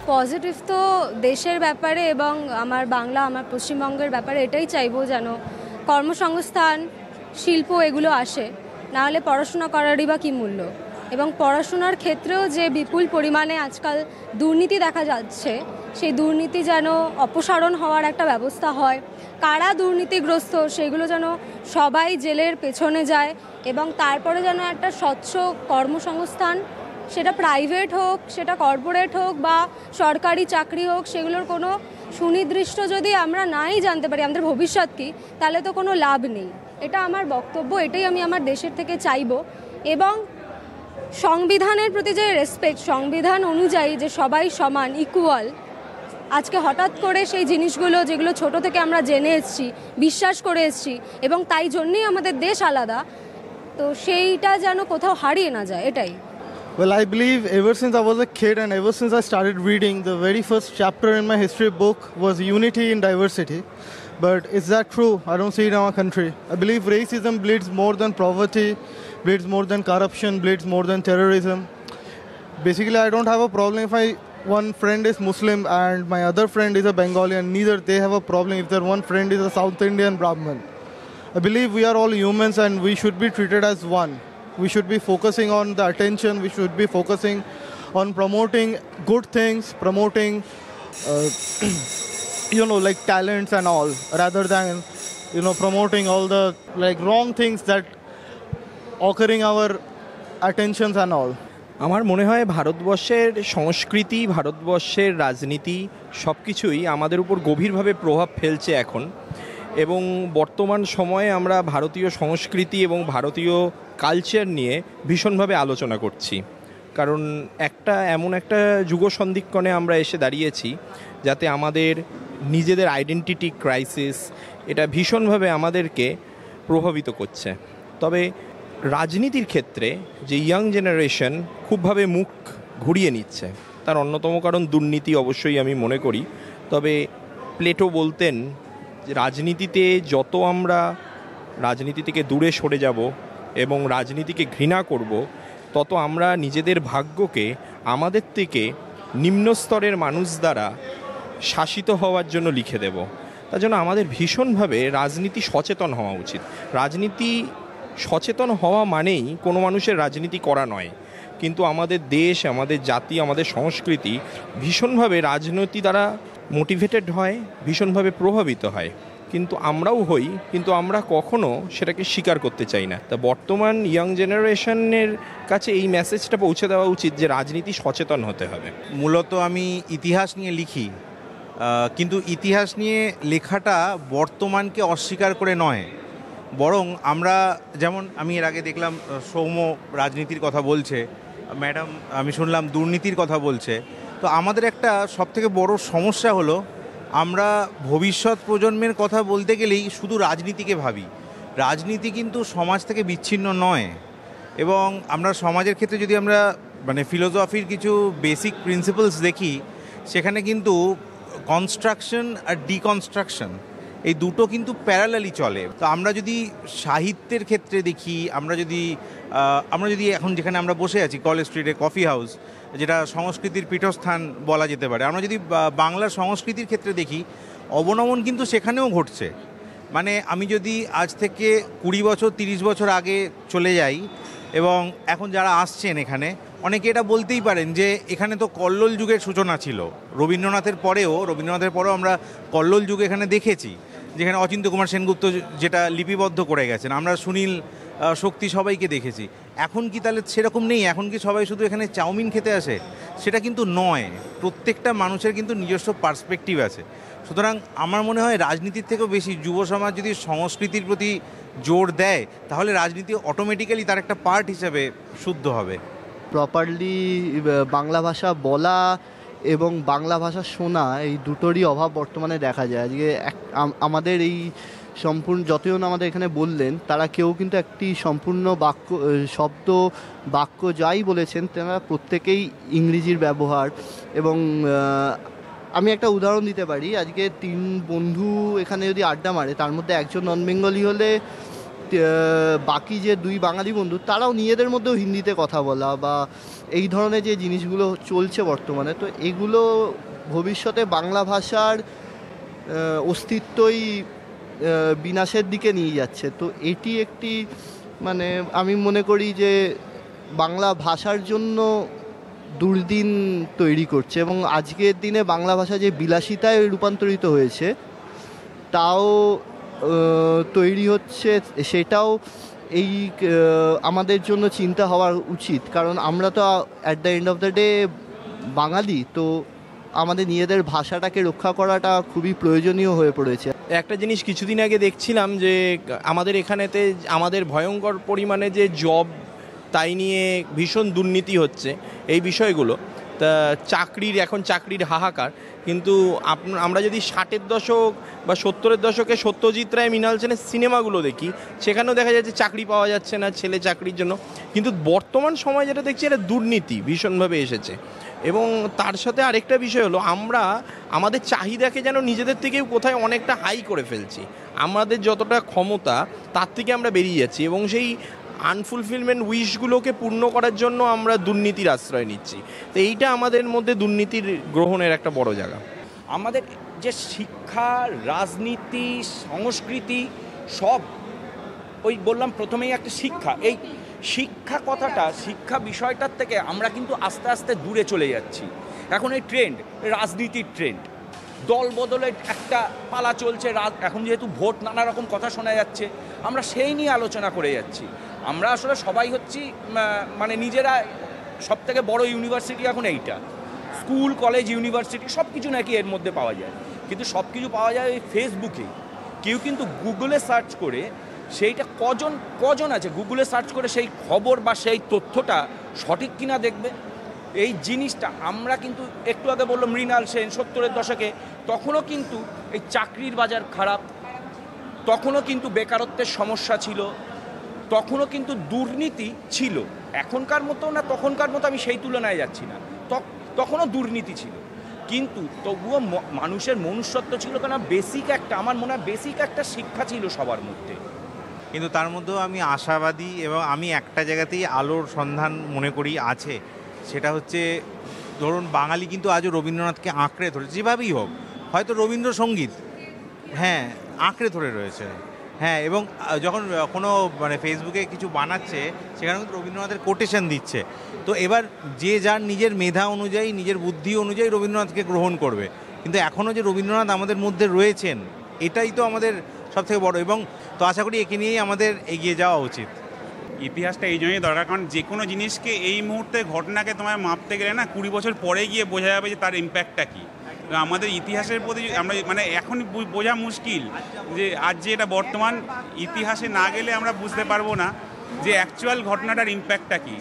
Positive তো দেশের ব্যাপারে এবং আমার বাংলা, আমার পশ্চিমবঙ্গের ব্যাপারে এটাই চাইবো যেন কর্মসংস্থান, শিল্প এগুলো আসে, নাহলে পড়াশোনা করারই বা কী মূল্য। এবং পড়াশোনার ক্ষেত্রেও যে বিপুল পরিমাণে আজকাল দুর্নীতি দেখা যাচ্ছে, সেই দুর্নীতি যেন অপসারণ হওয়ার একটা ব্যবস্থা হয়। কারা দুর্নীতিগ্রস্ত সেগুলো যেন সবাই জেলের পেছনে যায় এবং তারপরে যেন একটা স্বচ্ছ কর্মসংস্থান, সেটা প্রাইভেট হোক, সেটা কর্পোরেট হোক বা সরকারি চাকরি হোক, সেগুলোর কোনো সুনির্দিষ্ট যদি আমরা নাই জানতে পারি আমাদের ভবিষ্যৎ কী, তাহলে তো কোনো লাভ নেই। এটা আমার বক্তব্য, এটাই আমি আমার দেশের থেকে চাইবো। এবং সংবিধানের প্রতি যে রেসপেক্ট, সংবিধান অনুযায়ী যে সবাই সমান, ইকুয়াল, আজকে হঠাৎ করে সেই জিনিসগুলো যেগুলো ছোট থেকে আমরা জেনে এসেছি, বিশ্বাস করে এসেছি এবং তাই জন্যই আমাদের দেশ আলাদা, তো সেইটা যেন কোথাও হারিয়ে না যায়, এটাই। Well, I believe ever since I was a kid and ever since I started reading, the very first chapter in my history book was unity in diversity. But is that true? I don't see it in our country. I believe racism bleeds more than poverty, bleeds more than corruption, bleeds more than terrorism. Basically, I don't have a problem if one friend is Muslim and my other friend is a Bengali, and neither they have a problem if their one friend is a South Indian Brahmin. I believe we are all humans and we should be treated as one. We should be focusing on the attention, we should be focusing on promoting good things, promoting like talents and all, rather than promoting all the like wrong things that occurring our attentions and all. আমার মনে হয় ভারতবর্ষের সংস্কৃতি, ভারতবর্ষের রাজনীতি সব কিছুই আমাদের উপর গভীরভাবে প্রভাব ফেলছে এখন। এবং বর্তমান সময়ে আমরা ভারতীয় সংস্কৃতি এবং ভারতীয় কালচার নিয়ে ভীষণভাবে আলোচনা করছি, কারণ এমন একটা যুগ সন্ধিক্ষণে আমরা এসে দাঁড়িয়েছি যাতে আমাদের নিজেদের আইডেন্টিটি ক্রাইসিস এটা ভীষণভাবে আমাদেরকে প্রভাবিত করছে। তবে রাজনীতির ক্ষেত্রে যে ইয়াং জেনারেশন খুবভাবে মুখ ঘুরিয়ে নিচ্ছে, তার অন্যতম কারণ দুর্নীতি অবশ্যই আমি মনে করি। তবে প্লেটো বলতেন যে রাজনীতিতে যত আমরা রাজনীতি থেকে দূরে সরে যাব এবং রাজনীতিকে ঘৃণা করব, তত আমরা নিজেদের ভাগ্যকে আমাদের থেকে নিম্ন স্তরের মানুষ দ্বারা শাসিত হওয়ার জন্য লিখে দেব। তার জন্য আমাদের ভীষণভাবে রাজনীতি সচেতন হওয়া উচিত। রাজনীতি সচেতন হওয়া মানেই কোনো মানুষের রাজনীতি করা নয়, কিন্তু আমাদের দেশ, আমাদের জাতি, আমাদের সংস্কৃতি ভীষণভাবে রাজনীতি দ্বারা মোটিভেটেড হয়, ভীষণভাবে প্রভাবিত হয়। কিন্তু আমরাও হই, কিন্তু আমরা কখনো সেটাকে স্বীকার করতে চাই না। তা বর্তমান ইয়াং জেনারেশনের কাছে এই মেসেজটা পৌঁছে দেওয়া উচিত যে রাজনীতি সচেতন হতে হবে। মূলত আমি ইতিহাস নিয়ে লিখি, কিন্তু ইতিহাস নিয়ে লেখাটা বর্তমানকে অস্বীকার করে নয়, বরং আমরা যেমন আমি এর আগে দেখলাম সৌম্য রাজনীতির কথা বলছে, ম্যাডাম আমি শুনলাম দুর্নীতির কথা বলছে। তো আমাদের একটা সবথেকে বড় সমস্যা হলো আমরা ভবিষ্যৎ প্রজন্মের কথা বলতে গেলেই শুধু রাজনীতিকে ভাবি। রাজনীতি কিন্তু সমাজ থেকে বিচ্ছিন্ন নয়, এবং আমরা সমাজের ক্ষেত্রে যদি আমরা ফিলোসফির কিছু বেসিক প্রিন্সিপালস দেখি, সেখানে কিন্তু কনস্ট্রাকশন আর ডিকনস্ট্রাকশন এই দুটো কিন্তু প্যারালালি চলে। তো আমরা যদি সাহিত্যের ক্ষেত্রে দেখি, আমরা যদি এখন যেখানে আমরা বসে আছি কলেজ স্ট্রিটে কফি হাউস, যেটা সংস্কৃতির পীঠস্থান বলা যেতে পারে, আমরা যদি বাংলার সংস্কৃতির ক্ষেত্রে দেখি, অবনমন কিন্তু সেখানেও ঘটছে। আমি যদি আজ থেকে 20 বছর 30 বছর আগে চলে যাই, এবং এখন যারা আসছেন এখানে অনেকে এটা বলতেই পারেন যে এখানে তো কল্লোল যুগের সূচনা ছিল। রবীন্দ্রনাথের পরেও আমরা কল্লোল যুগ এখানে দেখেছি, যেখানে অচিন্ত্য কুমার সেনগুপ্ত যেটা লিপিবদ্ধ করে গেছেন, আমরা সুনীল শক্তি সবাইকে দেখেছি। এখন কি তাহলে সেরকম নেই? এখন কি সবাই শুধু এখানে চাউমিন খেতে আসে? সেটা কিন্তু নয়। প্রত্যেকটা মানুষের কিন্তু নিজস্ব পার্সপেক্টিভ আছে। সুতরাং আমার মনে হয় রাজনীতির থেকেও বেশি যুব সমাজ যদি সংস্কৃতির প্রতি জোর দেয়, তাহলে রাজনীতি অটোমেটিক্যালি তার একটা পার্ট হিসেবে শুদ্ধ হবে। প্রপারলি বাংলা ভাষা বলা এবং বাংলা ভাষা শোনা, এই দুটোরই অভাব বর্তমানে দেখা যায়। আজকে আমাদের এই সম্পূর্ণ যতজন আমাদের এখানে বললেন, তারা কেউ কিন্তু একটি সম্পূর্ণ বাক্য যাই বলেছেন, তারা প্রত্যেকেই ইংরেজির ব্যবহার। এবং আমি একটা উদাহরণ দিতে পারি, আজকে 3 বন্ধু এখানে যদি আড্ডা মারে, তার মধ্যে একজন নন বেঙ্গলি হলে বাকি যে দুই বাঙালি বন্ধু তারাও নিজেদের মধ্যেও হিন্দিতে কথা বলা বা এই ধরনের যে জিনিসগুলো চলছে বর্তমানে, তো এগুলো ভবিষ্যতে বাংলা ভাষার অস্তিত্বই বিনাশের দিকে নিয়ে যাচ্ছে। তো এটি একটি মানে আমি মনে করি যে বাংলা ভাষার জন্য দুর্দিন তৈরি করছে, এবং আজকের দিনে বাংলা ভাষা যে বিলাসিতায় রূপান্তরিত হয়েছে তাও তৈরি হচ্ছে, সেটাও এই আমাদের জন্য চিন্তা হওয়া উচিত। কারণ আমরা তো at the end of the day Bengali, তো আমাদের নিজেদের ভাষাটাকে রক্ষা করাটা খুবই প্রয়োজনীয় হয়ে পড়েছে। একটা জিনিস কিছুদিন আগে দেখছিলাম যে আমাদের এখানেতে আমাদের ভয়ঙ্কর পরিমাণে যে জব, তাই নিয়ে ভীষণ দুর্নীতি হচ্ছে এই বিষয়গুলো। তা এখন চাকরির হাহাকার, কিন্তু আমরা যদি 60-এর দশক বা 70-এর দশকে সত্যজিৎ রায়, মৃণাল সেনের সিনেমাগুলো দেখি, সেখানেও দেখা যাচ্ছে চাকরি পাওয়া যাচ্ছে না ছেলে চাকরির জন্য। কিন্তু বর্তমান সময় যেটা দেখছি এটা দুর্নীতি ভীষণভাবে এসেছে। এবং তার সাথে আরেকটা বিষয় হলো আমরা আমাদের চাহিদাকে যেন নিজেদের থেকেও কোথায় অনেকটা হাই করে ফেলছি। আমাদের যতটা ক্ষমতা তার থেকে আমরা বেরিয়ে যাচ্ছি, এবং সেই আনফুলফিলমেন্ট উইশগুলোকে পূর্ণ করার জন্য আমরা দুর্নীতির আশ্রয় নিচ্ছি। তো এইটা আমাদের মধ্যে দুর্নীতির গ্রহণের একটা বড় জায়গা। আমাদের যে শিক্ষা, রাজনীতি, সংস্কৃতি সব ওই বললাম প্রথমেই একটা শিক্ষা, এই শিক্ষা কথাটা, শিক্ষা বিষয়টার থেকে আমরা কিন্তু আস্তে আস্তে দূরে চলে যাচ্ছি। এখন এই ট্রেন্ড, রাজনীতির ট্রেন্ড, দল বদলে একটা পালা চলছে। এখন যেহেতু ভোট, নানা রকম কথা শোনা যাচ্ছে, আমরা সেই নিয়ে আলোচনা করে যাচ্ছি। আমরা আসলে সবাই হচ্ছি মানে নিজেরা সবথেকে বড় ইউনিভার্সিটি এখন এইটা, স্কুল, কলেজ, ইউনিভার্সিটি সব কিছু নাকি এর মধ্যে পাওয়া যায়। কিন্তু সব কিছু পাওয়া যায় ওই ফেসবুকে। কেউ কিন্তু গুগলে সার্চ করে সেইটা কজন আছে গুগলে সার্চ করে সেই খবর বা সেই তথ্যটা সঠিক কিনা দেখবে। এই জিনিসটা আমরা কিন্তু একটু আগে বললাম মৃণাল সেন 70-এর দশকে, তখনও কিন্তু এই চাকরির বাজার খারাপ, তখনও কিন্তু বেকারত্বের সমস্যা ছিল, তখনও কিন্তু দুর্নীতি ছিল। এখনকার মতো না তখনকার মতো আমি সেই তুলনায় যাচ্ছি না, তখনও দুর্নীতি ছিল, কিন্তু তবুও মানুষের মনুষ্যত্ব ছিল। কেন বেসিক একটা, আমার মনে হয় বেসিক একটা শিক্ষা ছিল সবার মধ্যে। কিন্তু তার মধ্যেও আমি আশাবাদী, এবং আমি একটা জায়গাতেই আলোর সন্ধান মনে করি আছে, সেটা হচ্ছে ধরুন বাঙালি কিন্তু আজও রবীন্দ্রনাথকে আঁকড়ে ধরেছে, যেভাবেই হোক, হয়তো রবীন্দ্রসঙ্গীত হ্যাঁ আঁকড়ে ধরে রয়েছে, হ্যাঁ। এবং যখন কোনো মানে ফেসবুকে কিছু বানাচ্ছে সেখানে কিন্তু রবীন্দ্রনাথের কোটেশন দিচ্ছে। তো এবার যে যার নিজের মেধা অনুযায়ী, নিজের বুদ্ধি অনুযায়ী রবীন্দ্রনাথকে গ্রহণ করবে, কিন্তু এখনও যে রবীন্দ্রনাথ আমাদের মধ্যে রয়েছেন এটাই তো আমাদের সবথেকে বড়। এবং তো আশা করি একে নিয়েই আমাদের এগিয়ে যাওয়া উচিত। ইতিহাসটা এই জন্যই দরকার, কারণ যে কোনো জিনিসকে এই মুহূর্তে ঘটনাকে তোমায় মাপতে গেলে না 20 বছর পরে গিয়ে বোঝা যাবে যে তার ইম্প্যাক্টটা কী। আমাদের ইতিহাসের প্রতি আমরা মানে এখন বোঝা মুশকিল যে আজ যে এটা বর্তমান, ইতিহাসে না গেলে আমরা বুঝতে পারবো না যে অ্যাকচুয়াল ঘটনাটার ইম্প্যাক্টটা কী।